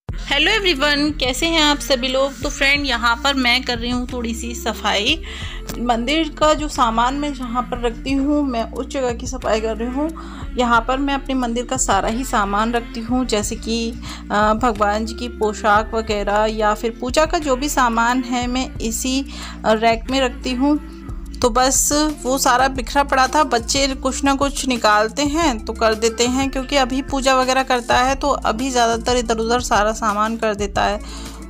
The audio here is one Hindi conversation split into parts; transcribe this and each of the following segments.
हेलो एवरीवन, कैसे हैं आप सभी लोग। तो फ्रेंड, यहाँ पर मैं कर रही हूँ थोड़ी सी सफाई। मंदिर का जो सामान मैं जहाँ पर रखती हूँ, मैं उस जगह की सफाई कर रही हूँ। यहाँ पर मैं अपने मंदिर का सारा ही सामान रखती हूँ, जैसे कि भगवान जी की पोशाक वगैरह या फिर पूजा का जो भी सामान है, मैं इसी रैक में रखती हूँ। तो बस वो सारा बिखरा पड़ा था। बच्चे कुछ ना कुछ निकालते हैं तो कर देते हैं, क्योंकि अभी पूजा वगैरह करता है तो अभी ज़्यादातर इधर उधर सारा सामान कर देता है।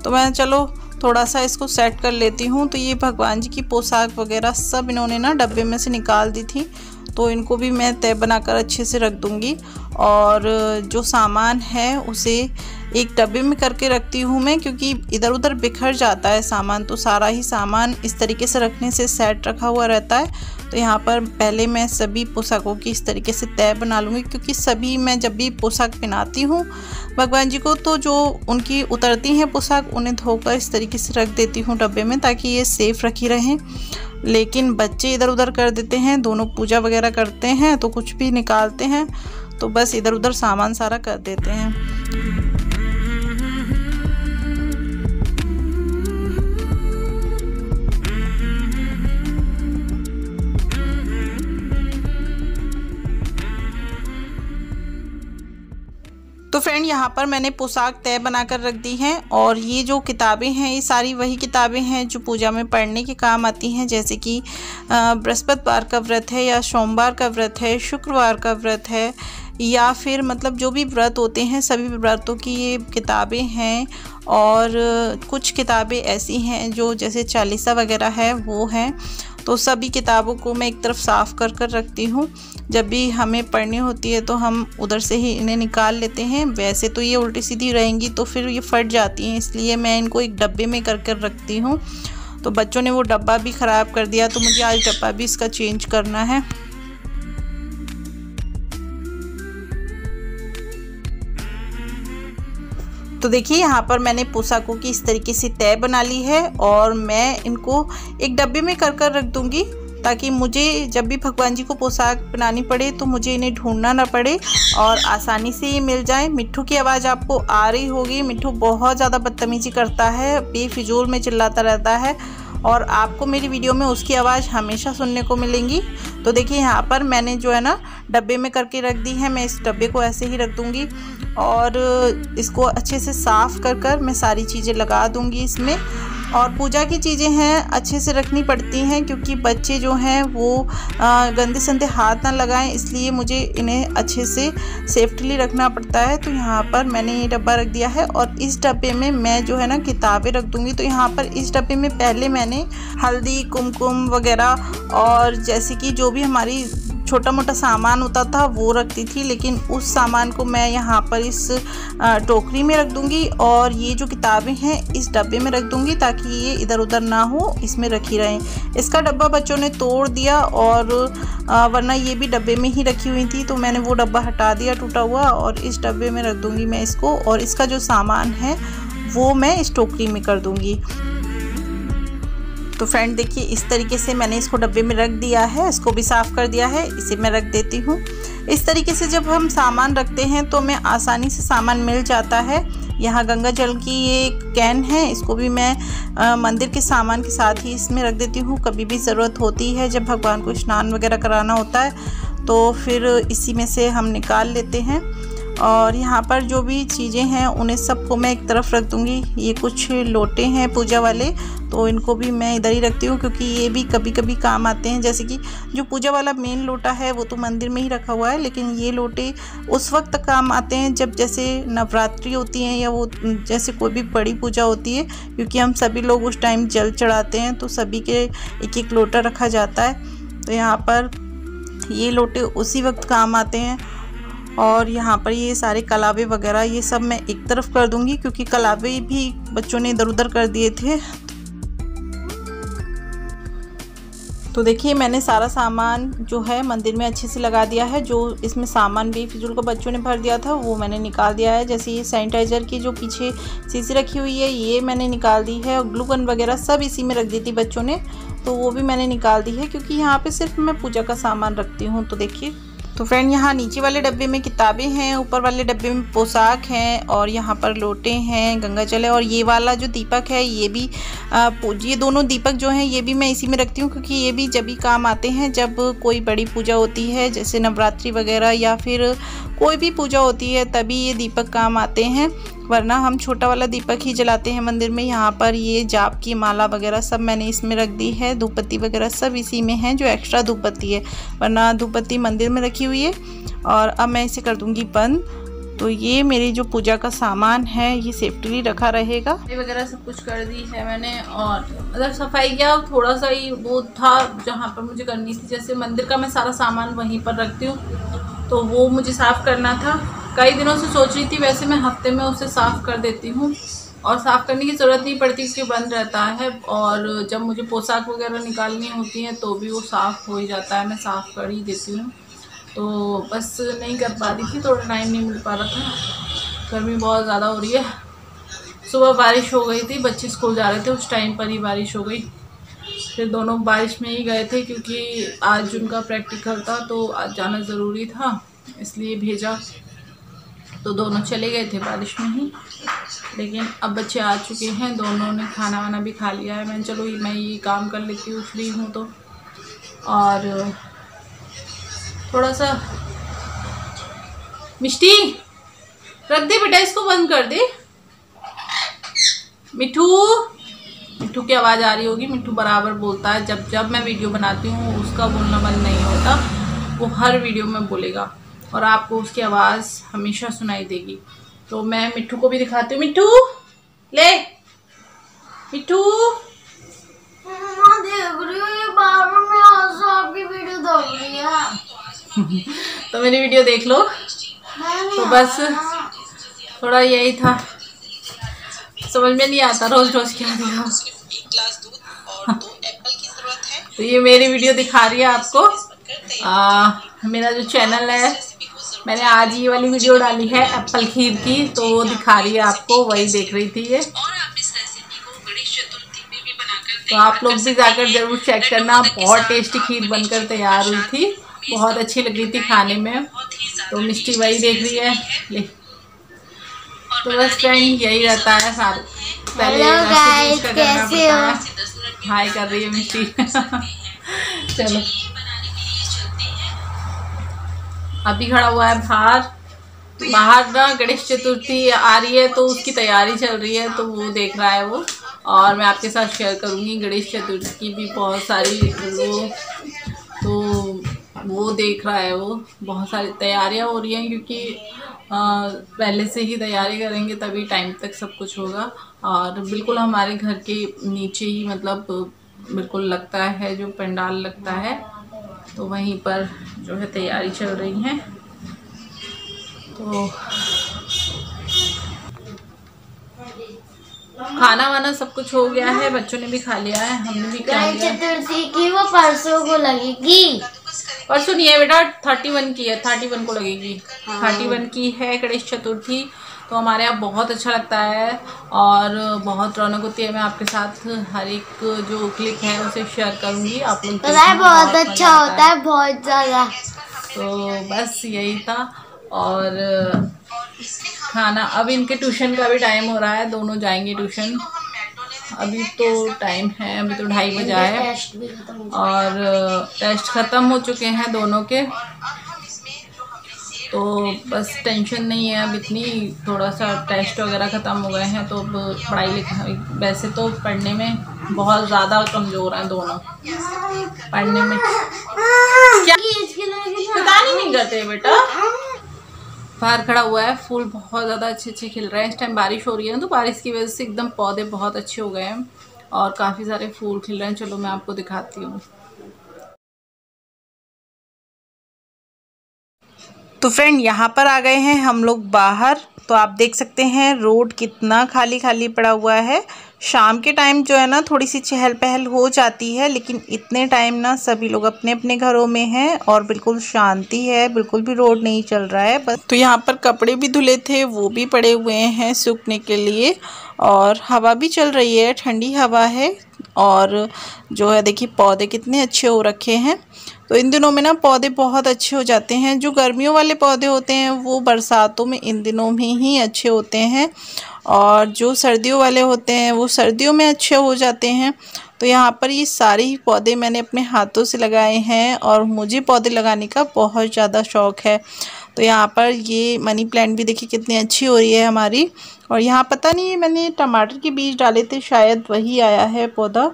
तो मैं चलो थोड़ा सा इसको सेट कर लेती हूँ। तो ये भगवान जी की पोशाक वगैरह सब इन्होंने ना डब्बे में से निकाल दी थी, तो इनको भी मैं तय बनाकर अच्छे से रख दूँगी। और जो सामान है उसे एक डब्बे में करके रखती हूँ मैं, क्योंकि इधर उधर बिखर जाता है सामान। तो सारा ही सामान इस तरीके से रखने से सेट रखा हुआ रहता है। तो यहाँ पर पहले मैं सभी पोशाकों की इस तरीके से तय बना लूँगी, क्योंकि सभी मैं जब भी पोशाक पहनाती हूँ भगवान जी को, तो जो उनकी उतरती हैं पोशाक उन्हें धोकर इस तरीके से रख देती हूँ डब्बे में, ताकि ये सेफ़ रखी रहें। लेकिन बच्चे इधर उधर कर देते हैं, दोनों पूजा वगैरह करते हैं तो कुछ भी निकालते हैं, तो बस इधर उधर सामान सारा कर देते हैं। तो फ्रेंड, यहाँ पर मैंने पोशाक तय बनाकर रख दी हैं। और ये जो किताबें हैं, ये सारी वही किताबें हैं जो पूजा में पढ़ने के काम आती हैं, जैसे कि बृहस्पतिवार का व्रत है या सोमवार का व्रत है, शुक्रवार का व्रत है, या फिर मतलब जो भी व्रत होते हैं सभी व्रतों की ये किताबें हैं। और कुछ किताबें ऐसी हैं जो जैसे चालीसा वगैरह है वो हैं। तो सभी किताबों को मैं एक तरफ साफ़ कर कर रखती हूँ। जब भी हमें पढ़नी होती है तो हम उधर से ही इन्हें निकाल लेते हैं। वैसे तो ये उल्टी सीधी रहेंगी तो फिर ये फट जाती हैं, इसलिए मैं इनको एक डब्बे में कर कर रखती हूँ। तो बच्चों ने वो डब्बा भी ख़राब कर दिया, तो मुझे आज डब्बा भी इसका चेंज करना है। तो देखिए, यहाँ पर मैंने पोशाकों की इस तरीके से तय बना ली है, और मैं इनको एक डब्बे में कर कर रख दूँगी, ताकि मुझे जब भी भगवान जी को पोशाक पहनानी पड़े तो मुझे इन्हें ढूंढना ना पड़े और आसानी से ये मिल जाए। मिट्ठू की आवाज़ आपको आ रही होगी। मिट्ठू बहुत ज़्यादा बदतमीजी करता है, बेफिजूल में चिल्लाता रहता है, और आपको मेरी वीडियो में उसकी आवाज़ हमेशा सुनने को मिलेंगी। तो देखिए, यहाँ पर मैंने जो है ना डब्बे में करके रख दी है। मैं इस डब्बे को ऐसे ही रख दूँगी और इसको अच्छे से साफ़ कर कर मैं सारी चीज़ें लगा दूँगी इसमें। और पूजा की चीज़ें हैं अच्छे से रखनी पड़ती हैं, क्योंकि बच्चे जो हैं वो गंदे संदे हाथ ना लगाएं, इसलिए मुझे इन्हें अच्छे से सेफ्टली रखना पड़ता है। तो यहाँ पर मैंने ये डब्बा रख दिया है, और इस डब्बे में मैं जो है ना किताबें रख दूँगी। तो यहाँ पर इस डब्बे में पहले मैंने हल्दी, कुमकुम वगैरह और जैसे कि जो भी हमारी छोटा मोटा सामान होता था वो रखती थी, लेकिन उस सामान को मैं यहाँ पर इस टोकरी में रख दूँगी, और ये जो किताबें हैं इस डब्बे में रख दूँगी, ताकि ये इधर उधर ना हो, इसमें रखी रहें। इसका डब्बा बच्चों ने तोड़ दिया, और वरना ये भी डब्बे में ही रखी हुई थी, तो मैंने वो डब्बा हटा दिया टूटा हुआ, और इस डब्बे में रख दूँगी मैं इसको। और इसका जो सामान है वो मैं इस टोकरी में कर दूँगी। तो फ्रेंड देखिए, इस तरीके से मैंने इसको डब्बे में रख दिया है, इसको भी साफ़ कर दिया है, इसे मैं रख देती हूँ। इस तरीके से जब हम सामान रखते हैं तो हमें आसानी से सामान मिल जाता है। यहाँ गंगा जल की ये कैन है, इसको भी मैं मंदिर के सामान के साथ ही इसमें रख देती हूँ। कभी भी ज़रूरत होती है जब भगवान को स्नान वगैरह कराना होता है तो फिर इसी में से हम निकाल लेते हैं। और यहाँ पर जो भी चीज़ें हैं उन्हें सबको मैं एक तरफ रख दूँगी। ये कुछ लोटे हैं पूजा वाले, तो इनको भी मैं इधर ही रखती हूँ, क्योंकि ये भी कभी कभी काम आते हैं। जैसे कि जो पूजा वाला मेन लोटा है वो तो मंदिर में ही रखा हुआ है, लेकिन ये लोटे उस वक्त काम आते हैं जब जैसे नवरात्रि होती हैं या वो जैसे कोई भी बड़ी पूजा होती है, क्योंकि हम सभी लोग उस टाइम जल चढ़ाते हैं, तो सभी के एक एक लोटा रखा जाता है। तो यहाँ पर ये लोटे उसी वक्त काम आते हैं। और यहाँ पर ये सारे कलावे वगैरह ये सब मैं एक तरफ कर दूंगी, क्योंकि कलावे भी बच्चों ने इधर उधर कर दिए थे। तो देखिए, मैंने सारा सामान जो है मंदिर में अच्छे से लगा दिया है। जो इसमें सामान बेफिजूल का बच्चों ने भर दिया था वो मैंने निकाल दिया है। जैसे ये सैनिटाइज़र की जो पीछे शीशी रखी हुई है ये मैंने निकाल दी है, और ग्लू गन वगैरह सब इसी में रख दी थी बच्चों ने, तो वो भी मैंने निकाल दी है, क्योंकि यहाँ पे सिर्फ मैं पूजा का सामान रखती हूँ। तो देखिए, तो फ्रेंड यहाँ नीचे वाले डब्बे में किताबें हैं, ऊपर वाले डब्बे में पोशाक हैं और यहाँ पर लोटे हैं, गंगा जल है। और ये वाला जो दीपक है ये भी ये दोनों दीपक जो हैं ये भी मैं इसी में रखती हूँ, क्योंकि ये भी जब भी काम आते हैं जब कोई बड़ी पूजा होती है, जैसे नवरात्रि वगैरह या फिर कोई भी पूजा होती है तभी ये दीपक काम आते हैं, वरना हम छोटा वाला दीपक ही जलाते हैं मंदिर में। यहाँ पर ये जाप की माला वगैरह सब मैंने इसमें रख दी है, धूपबत्ती वगैरह सब इसी में है, जो एक्स्ट्रा धूपबत्ती है, वरना धूपबत्ती मंदिर में रखी हुई है। और अब मैं इसे कर दूँगी बंद। तो ये मेरी जो पूजा का सामान है ये सेफ्टली रखा रहेगा। ये वगैरह सब कुछ कर दी है मैंने, और मतलब सफाई किया, थोड़ा सा ही वो था जहाँ पर मुझे करनी थी, जैसे मंदिर का मैं सारा सामान वहीं पर रखती हूँ तो वो मुझे साफ़ करना था। कई दिनों से सोच रही थी, वैसे मैं हफ्ते में उसे साफ़ कर देती हूँ और साफ़ करने की ज़रूरत नहीं पड़ती क्योंकि बंद रहता है। और जब मुझे पोशाक वगैरह निकालनी होती हैं तो भी वो साफ़ हो ही जाता है, मैं साफ़ कर ही देती हूँ। तो बस नहीं कर पा रही थी, थोड़ा टाइम नहीं मिल पा रहा था, गर्मी बहुत ज़्यादा हो रही है। सुबह बारिश हो गई थी, बच्चे स्कूल जा रहे थे, उस टाइम पर ही बारिश हो गई। फिर दोनों बारिश में ही गए थे क्योंकि आज उनका प्रैक्टिकल था तो आज जाना ज़रूरी था, इसलिए भेजा। तो दोनों चले गए थे बारिश में ही, लेकिन अब बच्चे आ चुके हैं, दोनों ने खाना वाना भी खा लिया है। मैं चलो मैं ये काम कर लेती हूँ, फ्री हूँ तो। और थोड़ा सा मिष्टी रख दे बेटा, इसको बंद कर दे। मिठू, मिठू की आवाज़ आ रही होगी, मिठू बराबर बोलता है, जब मैं वीडियो बनाती हूँ उसका बोलना बंद नहीं होता, वो हर वीडियो में बोलेगा और आपको उसकी आवाज़ हमेशा सुनाई देगी। तो मैं मिठू को भी दिखाती हूँ। मिठू ले, मिठू देख रही हूँ ये बार-बार मैं आज आपकी वीडियो देख रही है। तो मेरी वीडियो देख लो। तो बस थोड़ा यही था, समझ में नहीं आता रोज रोज क्या दिखाऊं। तो ये मेरी वीडियो दिखा रही है आपको। मेरा जो चैनल है, मैंने आज ये वाली वीडियो डाली है एप्पल खीर की, तो वो दिखा रही है आपको, वही देख रही थी ये। तो आप लोग भी जाकर जरूर चेक करना, बहुत टेस्टी खीर बनकर तैयार हुई थी, बहुत अच्छी लग रही थी खाने में। तो मिष्टी वही देख रही है ले। तो बस फ्रेंड यही रहता है, सारे पहले कैसे हो, हाय कर रही है मिष्टी। चलो अभी खड़ा हुआ है बाहर ना, गणेश चतुर्थी आ रही है तो उसकी तैयारी चल रही है, तो वो देख रहा है वो। और मैं आपके साथ शेयर करूँगी गणेश चतुर्थी की भी बहुत सारी वो देख रहा है, वो बहुत सारी तैयारियां हो रही हैं क्योंकि पहले से ही तैयारी करेंगे तभी टाइम तक सब कुछ होगा। और बिल्कुल हमारे घर के नीचे ही मतलब बिल्कुल लगता है, जो पंडाल लगता है, तो वहीं पर जो है तैयारी चल रही है। तो खाना वाना सब कुछ हो गया है, बच्चों ने भी खा लिया है, हमने भी खा लिया। चतुर्थी की वो परसों को लगेगी, परसों नहीं है बेटा, 31 की है, 31 को लगेगी। 31 की है गणेश चतुर्थी। तो हमारे यहाँ बहुत अच्छा लगता है और बहुत रौनक होती है। मैं आपके साथ हर एक जो क्लिप है उसे शेयर करूँगी, आप लोग बहुत अच्छा होता है, बहुत ज़्यादा। तो बस यही था। और खाना, अब इनके ट्यूशन का भी टाइम हो रहा है, दोनों जाएंगे ट्यूशन। अभी तो टाइम है, अभी तो 2:30 बजा है और टेस्ट ख़त्म हो चुके हैं दोनों के। तो बस टेंशन नहीं है अब इतनी, थोड़ा सा टेस्ट वगैरह ख़त्म हो गए हैं तो अब पढ़ाई लिखाई, वैसे तो पढ़ने में बहुत ज़्यादा कमज़ोर हैं दोनों, पढ़ने में क्या पता नहीं करते बेटा। बाहर खड़ा हुआ है, फूल बहुत ज़्यादा अच्छे अच्छे खिल रहे हैं। इस टाइम बारिश हो रही है ना, तो बारिश की वजह से एकदम पौधे बहुत अच्छे हो गए हैं और काफ़ी सारे फूल खिल रहे हैं। चलो मैं आपको दिखाती हूँ। तो फ्रेंड यहाँ पर आ गए हैं हम लोग बाहर, तो आप देख सकते हैं रोड कितना खाली खाली पड़ा हुआ है। शाम के टाइम जो है ना थोड़ी सी चहल पहल हो जाती है, लेकिन इतने टाइम ना सभी लोग अपने अपने घरों में हैं और बिल्कुल शांति है, बिल्कुल भी रोड नहीं चल रहा है बस। तो यहाँ पर कपड़े भी धुले थे, वो भी पड़े हुए हैं सूखने के लिए, और हवा भी चल रही है, ठंडी हवा है। और जो है देखिए पौधे कितने अच्छे हो रखे हैं। तो इन दिनों में ना पौधे बहुत अच्छे हो जाते हैं। जो गर्मियों वाले पौधे होते हैं वो बरसातों में इन दिनों में ही अच्छे होते हैं, और जो सर्दियों वाले होते हैं वो सर्दियों में अच्छे हो जाते हैं। तो यहाँ पर ये सारे ही पौधे मैंने अपने हाथों से लगाए हैं, और मुझे पौधे लगाने का बहुत ज़्यादा शौक़ है। तो यहाँ पर ये मनी प्लांट भी देखिए कितनी अच्छी हो रही है हमारी। और यहाँ पता नहीं है मैंने टमाटर के बीज डाले थे, शायद वही आया है पौधा।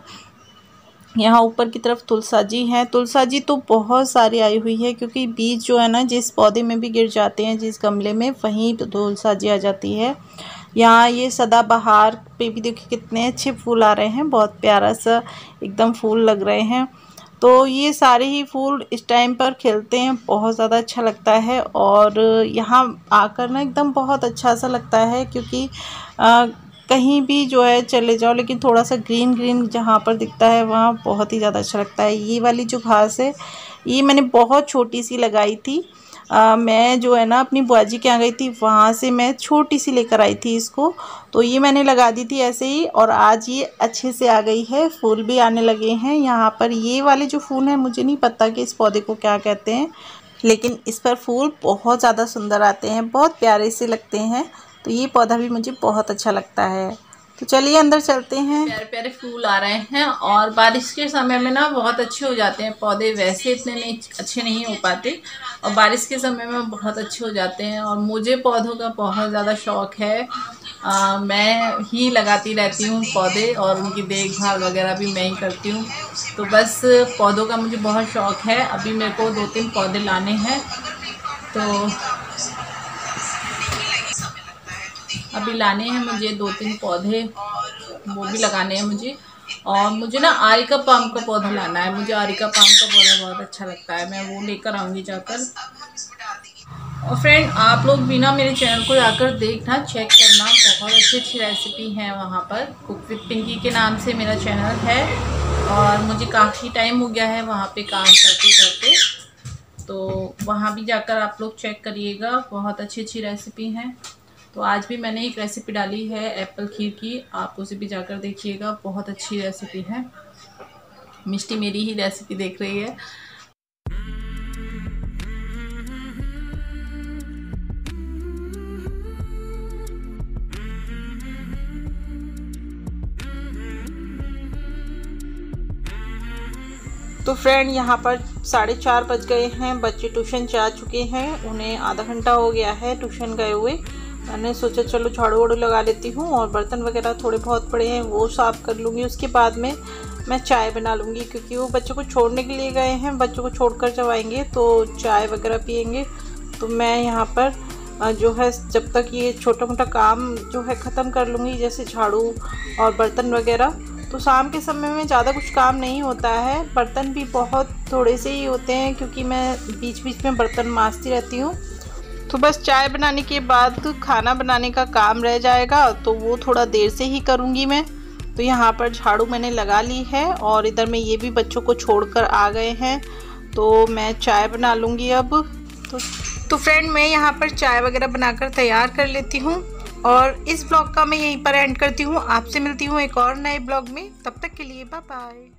यहाँ ऊपर की तरफ तुलसाजी है। तुलसाजी तो बहुत सारी आई हुई है, क्योंकि बीज जो है ना जिस पौधे में भी गिर जाते हैं, जिस गमले में, वहीं तुलसाजी आ जाती है। यहाँ ये सदाबहार पे भी देखिए कितने अच्छे फूल आ रहे हैं, बहुत प्यारा सा एकदम फूल लग रहे हैं। तो ये सारे ही फूल इस टाइम पर खिलते हैं, बहुत ज़्यादा अच्छा लगता है। और यहाँ आकर ना एकदम बहुत अच्छा सा लगता है, क्योंकि कहीं भी जो है चले जाओ, लेकिन थोड़ा सा ग्रीन ग्रीन जहाँ पर दिखता है वहाँ बहुत ही ज़्यादा अच्छा लगता है। ये वाली जो घास है ये मैंने बहुत छोटी सी लगाई थी। मैं जो है ना अपनी बुआ जी के यहाँ गई थी, वहाँ से मैं छोटी सी लेकर आई थी इसको। तो ये मैंने लगा दी थी ऐसे ही, और आज ये अच्छे से आ गई है, फूल भी आने लगे हैं। यहाँ पर ये वाले जो फूल हैं, मुझे नहीं पता कि इस पौधे को क्या कहते हैं, लेकिन इस पर फूल बहुत ज़्यादा सुंदर आते हैं, बहुत प्यारे से लगते हैं। तो ये पौधा भी मुझे बहुत अच्छा लगता है। तो चलिए अंदर चलते हैं। प्यारे प्यारे फूल आ रहे हैं, और बारिश के समय में ना बहुत अच्छे हो जाते हैं पौधे। वैसे इतने नहीं अच्छे नहीं हो पाते, और बारिश के समय में बहुत अच्छे हो जाते हैं। और मुझे पौधों का बहुत ज़्यादा शौक़ है। मैं ही लगाती रहती हूँ पौधे, और उनकी देखभाल वगैरह भी मैं ही करती हूँ। तो बस पौधों का मुझे बहुत शौक़ है। अभी मेरे को 2-3 पौधे लाने हैं, तो अभी लाने हैं मुझे 2-3 पौधे, वो भी लगाने हैं मुझे। और मुझे ना आरिका पाम का पौधा लाना है। मुझे आरिका पाम का पौधा बहुत अच्छा लगता है, मैं वो लेकर आऊँगी जाकर। और फ्रेंड, आप लोग भी ना मेरे चैनल को जाकर देखना, चेक करना, बहुत अच्छी अच्छी रेसिपी हैं वहाँ पर। कुक विद पिंकी के नाम से मेरा चैनल है, और मुझे काफ़ी टाइम हो गया है वहाँ पे काम करते करते। तो वहाँ भी जाकर आप लोग चेक करिएगा, बहुत अच्छी अच्छी रेसिपी हैं। तो आज भी मैंने एक रेसिपी डाली है एप्पल खीर की, आप उसे भी जाकर देखिएगा, बहुत अच्छी रेसिपी है। मिष्टी मेरी ही रेसिपी देख रही है। तो फ्रेंड, यहाँ पर 4:30 बज गए हैं, बच्चे ट्यूशन जा चुके हैं, उन्हें आधा घंटा हो गया है ट्यूशन गए हुए। मैंने सोचा चलो झाड़ू वाड़ू लगा लेती हूँ, और बर्तन वगैरह थोड़े बहुत पड़े हैं वो साफ़ कर लूँगी। उसके बाद में मैं चाय बना लूँगी, क्योंकि वो बच्चों को छोड़ने के लिए गए हैं। बच्चों को छोड़कर जब आएंगे तो चाय वगैरह पियेंगे। तो मैं यहाँ पर जो है जब तक ये छोटा मोटा काम जो है ख़त्म कर लूँगी, जैसे झाड़ू और बर्तन वगैरह। तो शाम के समय में ज़्यादा कुछ काम नहीं होता है, बर्तन भी बहुत थोड़े से ही होते हैं, क्योंकि मैं बीच बीच में बर्तन मांजती रहती हूँ। तो बस चाय बनाने के बाद खाना बनाने का काम रह जाएगा, तो वो थोड़ा देर से ही करूँगी मैं। तो यहाँ पर झाड़ू मैंने लगा ली है, और इधर में ये भी बच्चों को छोड़कर आ गए हैं, तो मैं चाय बना लूँगी अब। तो फ्रेंड, मैं यहाँ पर चाय वगैरह बनाकर तैयार कर लेती हूँ, और इस ब्लॉग का मैं यहीं पर एंड करती हूँ। आपसे मिलती हूँ एक और नए ब्लॉग में, तब तक के लिए बाय बाय।